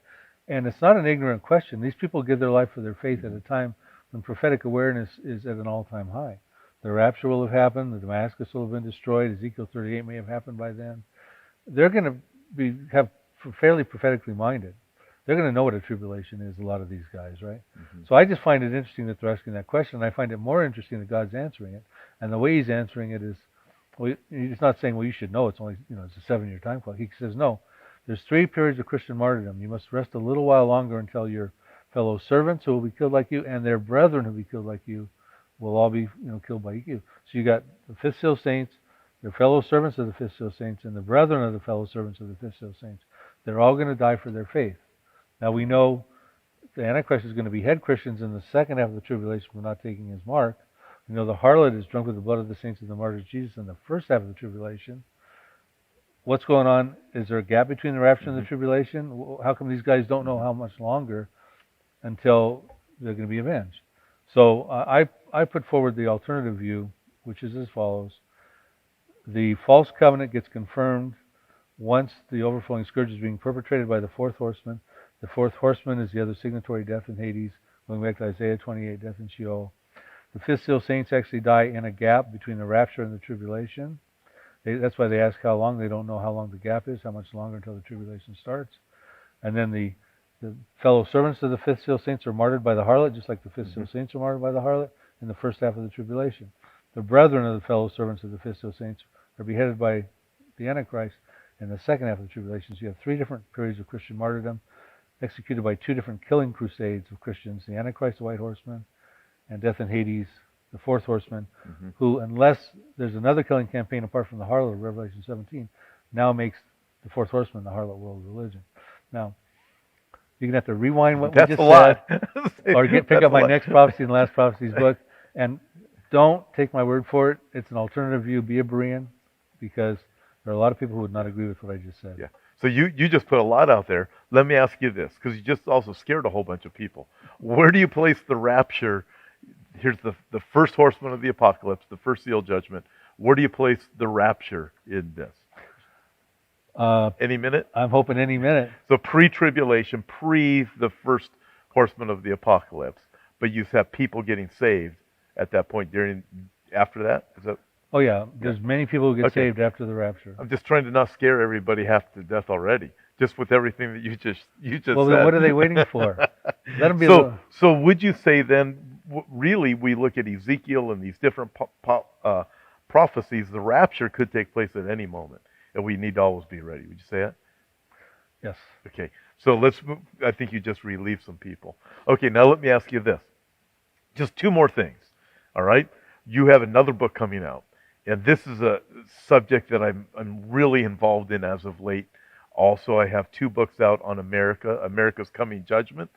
And it's not an ignorant question. These people give their life for their faith at a time when prophetic awareness is at an all-time high. The rapture will have happened. The Damascus will have been destroyed. Ezekiel 38 may have happened by then. They're going to have fairly prophetically minded. They're going to know what a tribulation is, a lot of these guys, right? So I just find it interesting that they're asking that question. I find it more interesting that God's answering it. And the way he's answering it is, he's not saying, well, you should know it's only, it's a 7-year time clock. He says, no, there's 3 periods of Christian martyrdom. You must rest a little while longer until your fellow servants who will be killed like you and their brethren who will be killed like you will all be killed by you. So you got the 5th seal saints, their fellow servants of the 5th seal saints, and the brethren of the fellow servants of the 5th seal saints. They're all going to die for their faith. Now we know the Antichrist is going to behead Christians in the second half of the tribulation for not taking his mark. We know the harlot is drunk with the blood of the saints and the martyrs of Jesus in the first half of the tribulation. What's going on? Is there a gap between the rapture and the tribulation? How come these guys don't know how much longer until they're going to be avenged? So I put forward the alternative view, which is as follows. The false covenant gets confirmed once the overflowing scourge is being perpetrated by the fourth horseman. The fourth horseman is the other signatory, death in Hades, going back to Isaiah 28, death in Sheol. The fifth seal saints actually die in a gap between the rapture and the tribulation. That's why they ask how long. They don't know how long the gap is, how much longer until the tribulation starts. And then the fellow servants of the fifth seal saints are martyred by the harlot, just like the fifth seal saints are martyred by the harlot in the first half of the tribulation. The brethren of the fellow servants of the fifth seal saints are beheaded by the Antichrist in the second half of the tribulation. So you have three different periods of Christian martyrdom executed by two different killing crusades of Christians, the Antichrist, the white horseman, and death in Hades, the fourth horseman, who, unless there's another killing campaign apart from the harlot of Revelation 17, now makes the fourth horseman the harlot world religion. Now, you're going to have to rewind what we just said, or pick up my next prophecy and last prophecies book, and don't take my word for it. It's an alternative view. Be a Berean, because there are a lot of people who would not agree with what I just said. Yeah. So you just put a lot out there. Let me ask you this, because you just also scared a whole bunch of people. Where do you place the rapture? Here's the first horseman of the apocalypse, the first seal judgment. Where do you place the rapture in this? Any minute? I'm hoping any minute. So pre-tribulation, pre the first horseman of the apocalypse, but you have people getting saved at that point after that? Is that? Oh yeah, there's many people who get saved after the rapture. I'm just trying to not scare everybody half to death already, just with everything that you just well, said. Then what are they waiting for? Let them be. So would you say then, really, we look at Ezekiel and these different prophecies, the rapture could take place at any moment, and we need to always be ready. Would you say that? Yes. Okay. So I think you just relieved some people. Okay, now let me ask you this. Just two more things. All right? You have another book coming out. And this is a subject that I'm really involved in as of late. Also, I have two books out on America's Coming Judgment,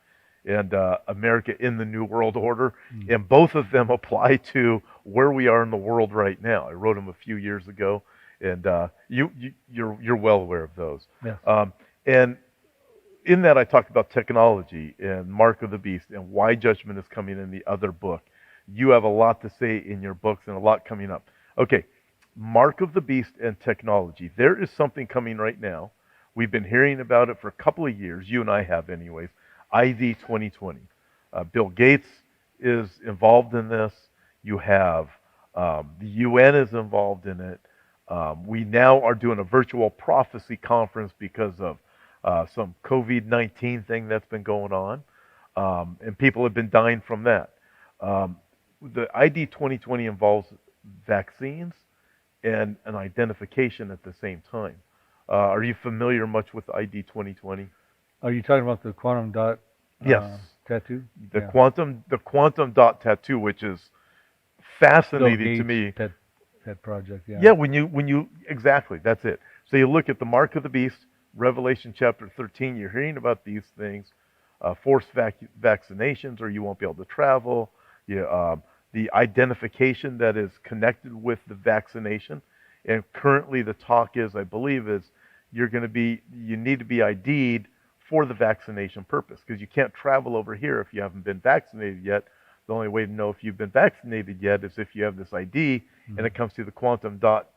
and America in the New World Order. And both of them apply to where we are in the world right now. I wrote them a few years ago, and you're well aware of those. Yes. And in that, I talked about technology and Mark of the Beast and why judgment is coming in the other book. You have a lot to say in your books and a lot coming up. Okay, Mark of the Beast and technology. There is something coming right now. We've been hearing about it for a couple of years. You and I have anyways. ID 2020. Bill Gates is involved in this. You have the UN is involved in it. We now are doing a virtual prophecy conference because of some COVID-19 thing that's been going on. And people have been dying from that. The ID 2020 involves vaccines and an identification at the same time. Are you familiar much with ID 2020? Are you talking about the quantum dot tattoo? The quantum dot tattoo, which is fascinating to me. That project, yeah. Yeah, when you exactly, that's it. So you look at the Mark of the Beast, Revelation chapter 13. You're hearing about these things, forced vaccinations, or you won't be able to travel. The identification that is connected with the vaccination, and currently the talk is, I believe, is you need to be ID'd for the vaccination purpose, because you can't travel over here if you haven't been vaccinated yet. The only way to know if you've been vaccinated yet is if you have this ID, and it comes through the quantum dot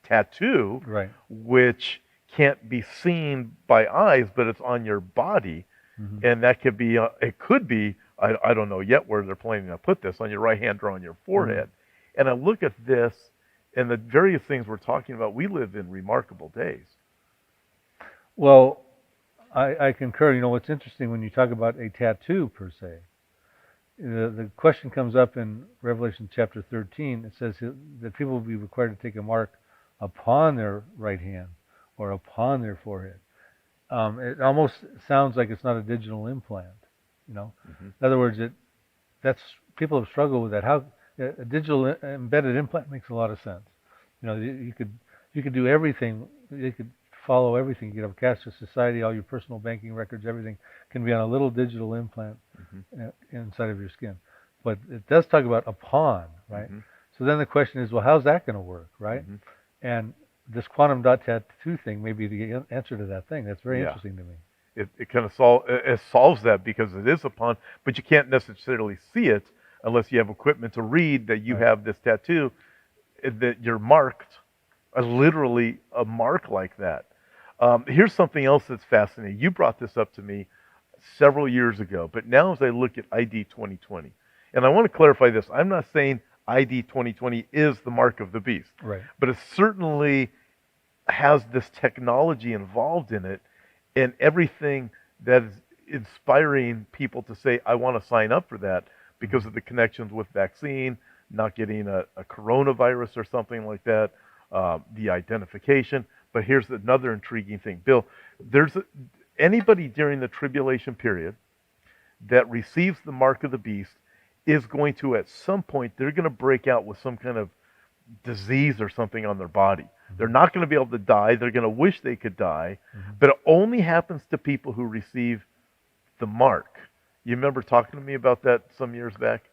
tattoo, right, which can't be seen by eyes, but it's on your body, and that could be, it could be, I don't know yet where they're planning to put this, on your right hand or on your forehead. And I look at this and the various things we're talking about. We live in remarkable days. Well, I concur. You know, what's interesting when you talk about a tattoo per se, the question comes up in Revelation chapter 13. It says that people will be required to take a mark upon their right hand or upon their forehead. It almost sounds like it's not a digital implant. You know, in other words, that's people have struggled with that. How a digital embedded implant makes a lot of sense. You know, you could do everything. You could follow everything. You could have a cashless society. All your personal banking records, everything can be on a little digital implant inside of your skin. But it does talk about upon, right? So then the question is, well, how's that going to work, right? And this quantum dot tattoo thing may be the answer to that thing. That's very interesting to me. It kind of solves that, because it is upon, but you can't necessarily see it unless you have equipment to read that you Right. have this tattoo, that you're marked, literally a mark like that. Here's something else that's fascinating. You brought this up to me several years ago, but now as I look at ID 2020, and I want to clarify this, I'm not saying ID 2020 is the mark of the beast, Right. but it certainly has this technology involved in it, and everything that is inspiring people to say, I want to sign up for that because of the connections with vaccine, not getting a coronavirus or something like that, the identification. But here's another intriguing thing. Bill, anybody during the tribulation period that receives the mark of the beast is going to, at some point, they're going to break out with some kind of disease or something on their body. They're not going to be able to die. They're going to wish they could die. But it only happens to people who receive the mark. You remember talking to me about that some years back?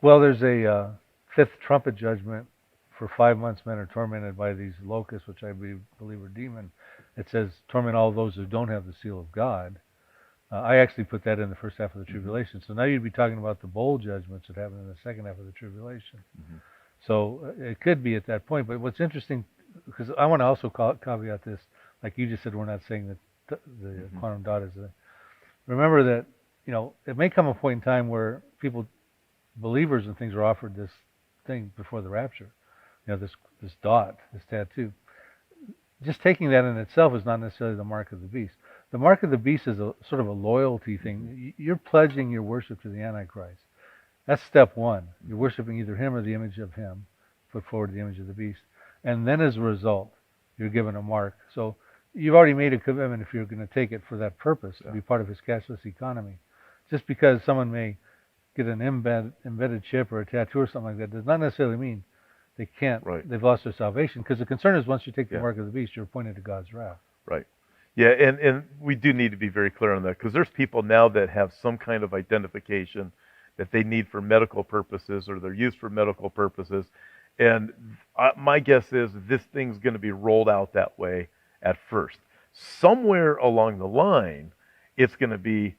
Well, there's a fifth trumpet judgment. For 5 months men are tormented by these locusts, which I believe are demon. It says, torment all those who don't have the seal of God. I actually put that in the first half of the tribulation. So now you'd be talking about the bowl judgments that happen in the second half of the tribulation. So it could be at that point. But what's interesting, because I want to also caveat this, like you just said, we're not saying that the quantum dot is the... Remember that, it may come a point in time where believers and things are offered this thing before the rapture. This dot, this tattoo. Just taking that in itself is not necessarily the mark of the beast. The mark of the beast is a sort of a loyalty thing. You're pledging your worship to the Antichrist. That's step one. You're worshiping either him or the image of him, put forward the image of the beast. And then as a result, you're given a mark. So you've already made a commitment if you're going to take it for that purpose, to be part of his cashless economy. Just because someone may get an embedded chip or a tattoo or something like that does not necessarily mean they can't, they've lost their salvation. Because the concern is once you take the mark of the beast, you're appointed to God's wrath. Right. Yeah, and we do need to be very clear on that, because there's people now that have some kind of identification that they need for medical purposes, or they're used for medical purposes. And my guess is this thing's going to be rolled out that way at first. Somewhere along the line, it's going to be,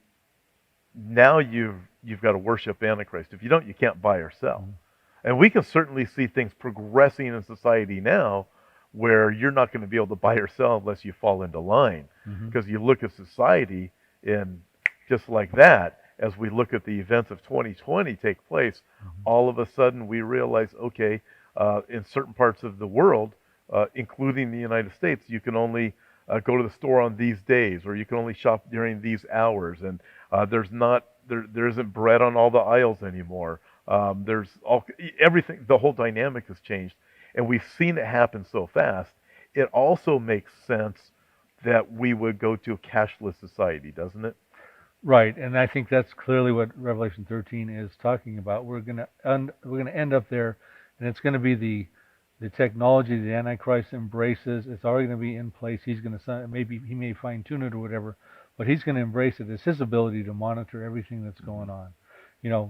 now you've got to worship Antichrist. If you don't, you can't buy or sell. And we can certainly see things progressing in society now where you're not going to be able to buy or sell unless you fall into line. Because you look at society, and just like that, as we look at the events of 2020 take place, all of a sudden we realize, okay, in certain parts of the world, including the United States, you can only go to the store on these days, or you can only shop during these hours, and there isn't bread on all the aisles anymore. Everything, the whole dynamic has changed, and we've seen it happen so fast. It also makes sense that we would go to a cashless society, doesn't it? Right, and I think that's clearly what Revelation 13 is talking about. We're going to end up there, and it's going to be the technology the Antichrist embraces. It's already going to be in place. He's going to, maybe he may fine tune it or whatever, but he's going to embrace it. It's his ability to monitor everything that's going on.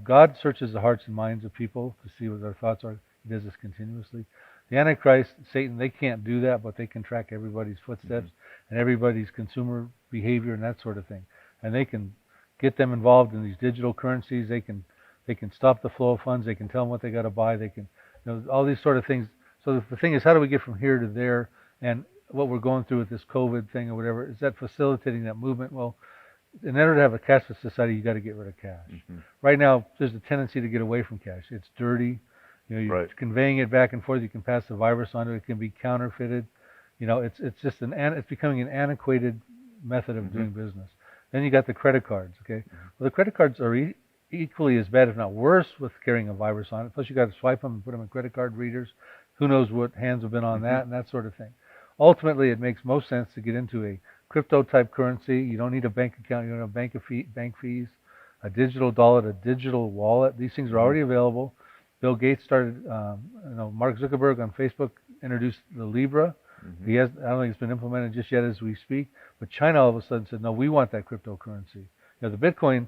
God searches the hearts and minds of people to see what their thoughts are. He does this continuously. The Antichrist, Satan, they can't do that, but they can track everybody's footsteps and everybody's consumer behavior and that sort of thing. And they can get them involved in these digital currencies. They can stop the flow of funds. They can tell them what they got to buy. They can, all these sort of things. So the thing is, how do we get from here to there? And what we're going through with this COVID thing or whatever, is that facilitating that movement? Well, in order to have a cashless society, you got to get rid of cash. Right now, there's a tendency to get away from cash. It's dirty. You're conveying it back and forth. You can pass the virus on to it. It can be counterfeited. It's just it's becoming an antiquated method of doing business. Then you got the credit cards. Okay, well, the credit cards are equally as bad, if not worse, with carrying a virus on it. Plus, you got to swipe them and put them in credit card readers. Who knows what hands have been on that and that sort of thing. Ultimately, it makes most sense to get into a crypto type currency. You don't need a bank account. You don't have bank fees. A digital dollar, a digital wallet. These things are already available. Bill Gates started. Mark Zuckerberg on Facebook introduced the Libra. I don't think it's been implemented just yet as we speak. But China all of a sudden said, no, we want that cryptocurrency. The Bitcoin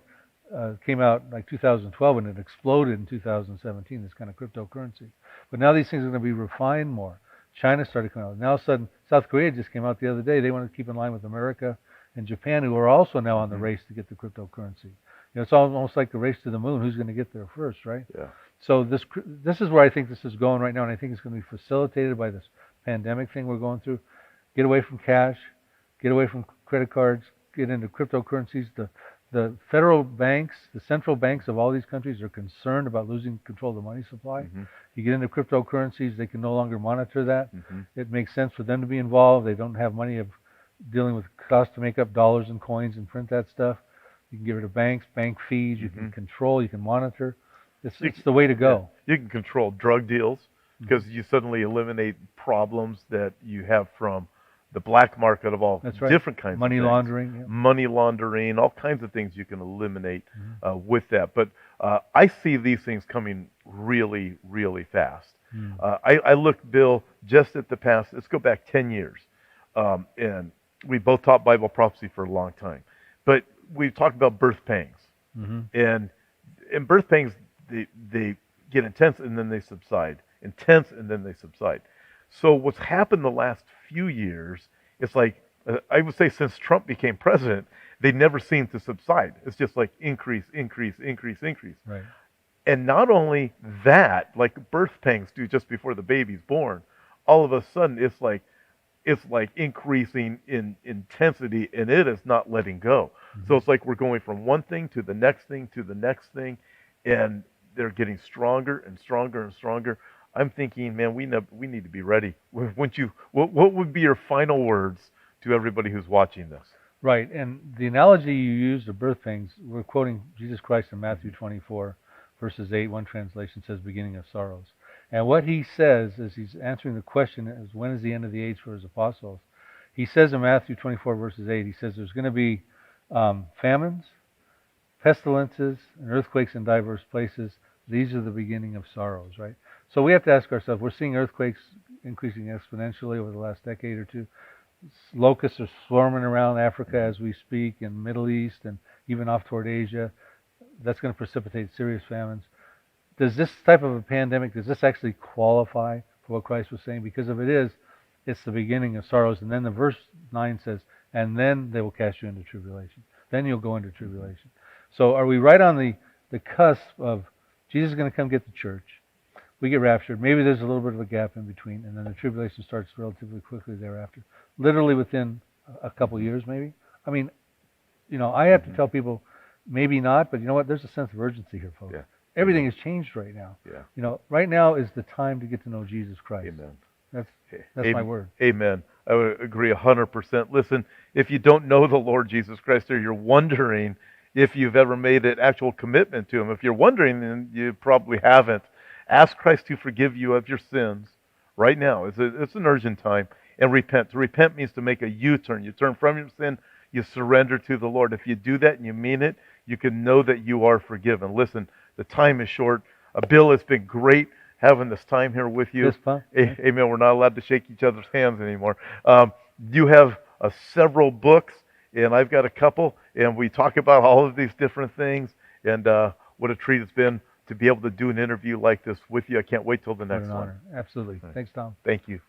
came out like 2012 and it exploded in 2017. This kind of cryptocurrency. But now these things are going to be refined more. China started coming out. Now all of a sudden, South Korea just came out the other day. They want to keep in line with America and Japan, who are also now on the race to get the cryptocurrency. It's almost like the race to the moon. Who's going to get there first, right? Yeah. So this is where I think this is going right now, and I think it's going to be facilitated by this pandemic thing we're going through. Get away from cash, get away from credit cards, get into cryptocurrencies. The federal banks, the central banks of all these countries are concerned about losing control of the money supply. Mm-hmm. You get into cryptocurrencies, they can no longer monitor that. Mm-hmm. It makes sense for them to be involved. They don't have money of dealing with costs to make up dollars and coins and print that stuff. You can give it to banks, bank fees. You can control, you can monitor. It's the way to go. Yeah. You can control drug deals because you suddenly eliminate problems that you have from the black market of all different kinds money of things. laundering. Yeah. Money laundering, all kinds of things you can eliminate with that. But I see these things coming really, really fast. I look, Bill, just at the past, let's go back 10 years. And we both taught Bible prophecy for a long time. But we've talked about birth pangs. And in birth pangs, they get intense and then they subside. Intense and then they subside. So what's happened the last few years, it's like, I would say since Trump became president, they never seem to subside. It's just like increase, increase, increase, increase. Right. And not only that, like birth pangs do just before the baby's born, all of a sudden it's like increasing in intensity, and it is not letting go. So it's like we're going from one thing to the next thing to the next thing, and they're getting stronger and stronger and stronger. I'm thinking, man, we need to be ready. What would be your final words to everybody who's watching this? Right, and the analogy you used of birth pangs, we're quoting Jesus Christ in Matthew 24, verses 8. One translation says, beginning of sorrows. And what he says is he's answering the question is, when is the end of the age for his apostles? He says in Matthew 24, verses 8, he says there's going to be famines, pestilences, and earthquakes in diverse places. These are the beginning of sorrows, right? So we have to ask ourselves, we're seeing earthquakes increasing exponentially over the last decade or two. Locusts are swarming around Africa as we speak, and Middle East, and even off toward Asia. That's going to precipitate serious famines. Does this type of a pandemic, does this actually qualify for what Christ was saying? Because if it is, it's the beginning of sorrows. And then the verse 9 says, and then they will cast you into tribulation. Then you'll go into tribulation. So are we right on the cusp of Jesus is going to come get the church? We get raptured. Maybe there's a little bit of a gap in between, and then the tribulation starts relatively quickly thereafter. Literally within a couple of years, maybe. I mean, I have to tell people, maybe not, but you know what? There's a sense of urgency here, folks. Yeah. Everything has changed right now. Yeah. Right now is the time to get to know Jesus Christ. Amen. That's my word. Amen. I would agree 100%. Listen, if you don't know the Lord Jesus Christ, or you're wondering if you've ever made an actual commitment to Him, if you're wondering, then you probably haven't. Ask Christ to forgive you of your sins right now. It's an urgent time. And repent. To repent means to make a U-turn. You turn from your sin, you surrender to the Lord. If you do that and you mean it, you can know that you are forgiven. Listen, the time is short. Bill, it's been great having this time here with you. Yes, Pop. Amen. We're not allowed to shake each other's hands anymore. You have several books, and I've got a couple, and we talk about all of these different things. And what a treat it's been to be able to do an interview like this with you. I can't wait till the next one. Absolutely. Thanks, Tom. Thank you.